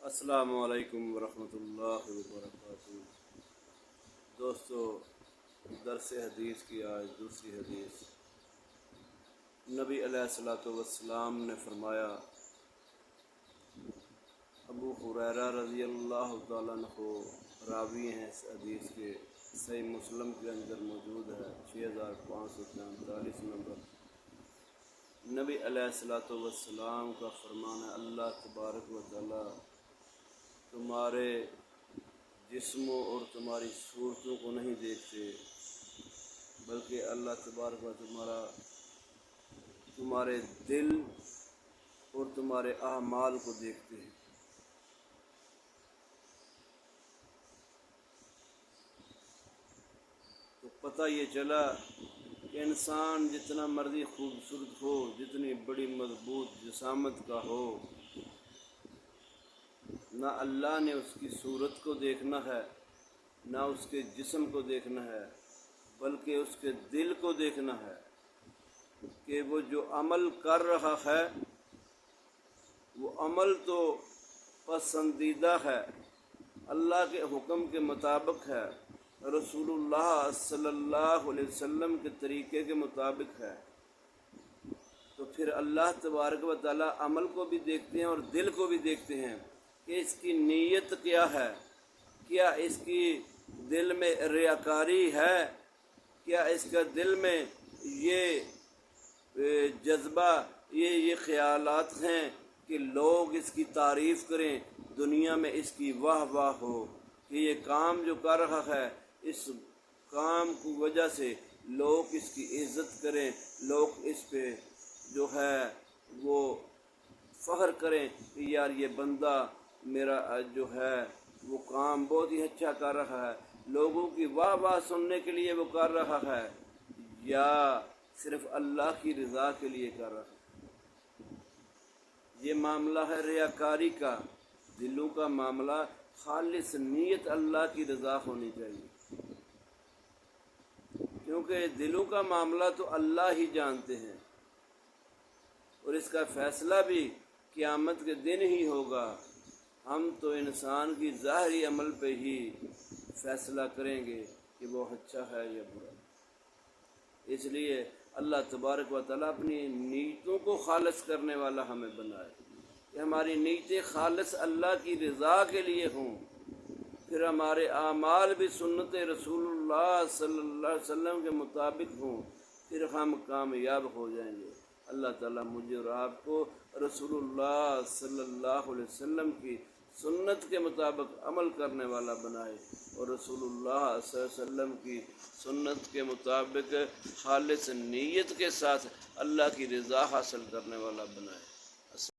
السلام علیکم ورحمۃ اللہ وبرکاتہ۔ دوستو، درس حدیث کی آج دوسری حدیث۔ نبی علیہ الصلوۃ والسلام نے فرمایا، ابو ہریرہ رضی اللہ تعالیٰ عنہ راوی ہیں اس حدیث کے، صحیح مسلم کے اندر موجود ہے 6543 نمبر۔ نبی علیہ الصلوۃ والسلام کا فرمان ہے، اللہ تبارک و تعالیٰ تمہارے جسموں اور تمہاری صورتوں کو نہیں دیکھتے، بلکہ اللہ تبارک و تعالیٰ تمہارے دل اور تمہارے اعمال کو دیکھتے ہیں۔ تو پتہ یہ چلا کہ انسان جتنا مرضی خوبصورت ہو، جتنی بڑی مضبوط جسامت کا ہو، نہ اللہ نے اس کی صورت کو دیکھنا ہے، نہ اس کے جسم کو دیکھنا ہے، بلکہ اس کے دل کو دیکھنا ہے کہ وہ جو عمل کر رہا ہے وہ عمل تو پسندیدہ ہے، اللہ کے حکم کے مطابق ہے، رسول اللہ صلی اللہ علیہ وسلم کے طریقے کے مطابق ہے۔ تو پھر اللہ تبارک و تعالیٰ عمل کو بھی دیکھتے ہیں اور دل کو بھی دیکھتے ہیں کہ اس کی نیت کیا ہے، کیا اس کی دل میں ریاکاری ہے، کیا اس کا دل میں یہ جذبہ، یہ خیالات ہیں کہ لوگ اس کی تعریف کریں، دنیا میں اس کی واہ واہ ہو، کہ یہ کام جو کر رہا ہے اس کام کی وجہ سے لوگ اس کی عزت کریں، لوگ اس پہ جو ہے وہ فخر کریں کہ یار یہ بندہ میرا جو ہے وہ کام بہت ہی اچھا کر رہا ہے، لوگوں کی واہ واہ سننے کے لیے وہ کر رہا ہے، یا صرف اللہ کی رضا کے لیے کر رہا ہے۔ یہ معاملہ ہے ریاکاری کا، دلوں کا معاملہ، خالص نیت اللہ کی رضا ہونی چاہیے، کیونکہ دلوں کا معاملہ تو اللہ ہی جانتے ہیں، اور اس کا فیصلہ بھی قیامت کے دن ہی ہوگا۔ ہم تو انسان کی ظاہری عمل پہ ہی فیصلہ کریں گے کہ وہ اچھا ہے یا برا۔ اس لیے اللہ تبارک و تعالیٰ اپنی نیتوں کو خالص کرنے والا ہمیں بنائے کہ ہماری نیتیں خالص اللہ کی رضا کے لیے ہوں، پھر ہمارے اعمال بھی سنت رسول اللہ صلی اللہ علیہ وسلم کے مطابق ہوں، پھر ہم کامیاب ہو جائیں گے۔ اللہ تعالیٰ مجھے اور آپ کو رسول اللہ صلی اللہ علیہ وسلم کی سنت کے مطابق عمل کرنے والا بنائے، اور رسول اللہ صلی اللہ علیہ وسلم کی سنت کے مطابق خالص نیت کے ساتھ اللہ کی رضا حاصل کرنے والا بنائے۔